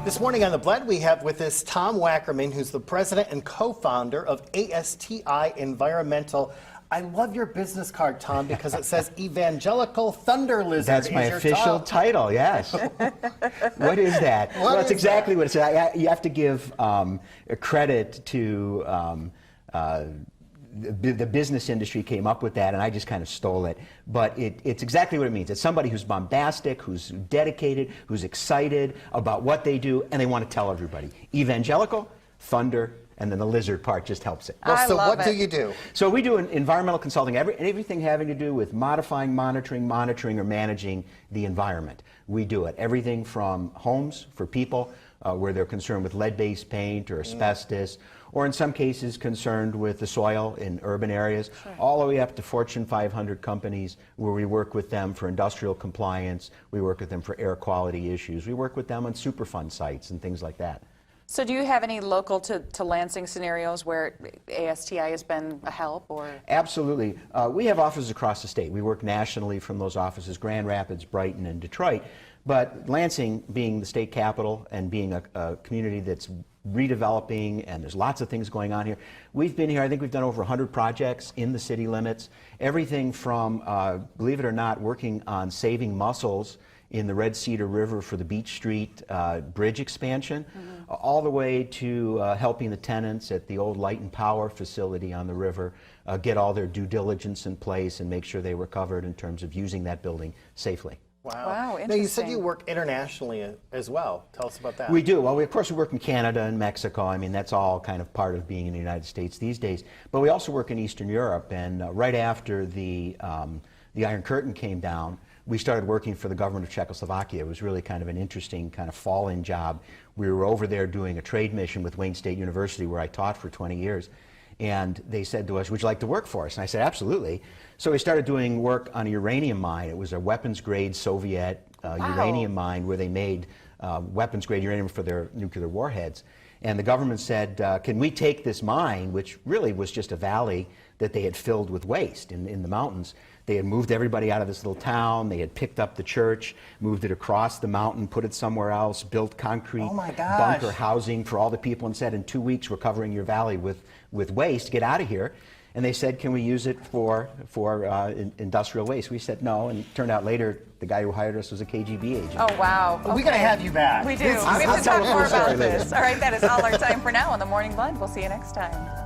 This morning on The Blend, we have with us Tom Wackerman, who's the president and co-founder of ASTI Environmental. I love your business card, Tom, because it says Evangelical Thunder Lizard. That's my official title, yes. What is that? Well, that's exactly what it says. You have to give credit to the business industry came up with that, and I just kind of stole it. But it's exactly what it means. It's somebody who's bombastic, who's dedicated, who's excited about what they do, and they want to tell everybody. Evangelical, thunder, and then the lizard part just helps it. Well, so what do you do? So we do environmental consulting, everything having to do with modifying, monitoring, or managing the environment. We do it. Everything from homes for people, where they're concerned with lead-based paint or asbestos, or in some cases concerned with the soil in urban areas, all the way up to Fortune 500 companies where we work with them for industrial compliance, we work with them for air quality issues, we work with them on Superfund sites and things like that. So do you have any local to Lansing scenarios where ASTI has been a help? Or? Absolutely. We have offices across the state. We work nationally from those offices, Grand Rapids, Brighton, and Detroit. But Lansing, being the state capital and being a community that's redeveloping, and there's lots of things going on here. We've been here, I think we've done over 100 projects in the city limits. Everything from, believe it or not, working on saving mussels in the Red Cedar River for the Beach Street bridge expansion, all the way to helping the tenants at the old Light and Power facility on the river get all their due diligence in place and make sure they were covered in terms of using that building safely. Wow. Interesting. Now, you said you work internationally as well. Tell us about that. We do. Well, of course, we work in Canada and Mexico. I mean, that's all kind of part of being in the United States these days. But we also work in Eastern Europe. And right after the Iron Curtain came down, we started working for the government of Czechoslovakia. It was really kind of an interesting kind of fall-in job. We were over there doing a trade mission with Wayne State University, where I taught for 20 years. And they said to us, would you like to work for us? And I said, absolutely. So we started doing work on a uranium mine. It was a weapons-grade Soviet uranium mine where they made weapons-grade uranium for their nuclear warheads. And the government said, can we take this mine, which really was just a valley that they had filled with waste in the mountains. They had moved everybody out of this little town. They had picked up the church, moved it across the mountain, put it somewhere else, built concrete bunker housing for all the people, and said, in 2 weeks, we're covering your valley with waste. Get out of here. And they said, can we use it for industrial waste? We said no, and it turned out later the guy who hired us was a KGB agent. Oh, wow. Okay. We got to have you back. We do. We have to talk more about this. All right, that is all our time for now on The Morning Blend. We'll see you next time.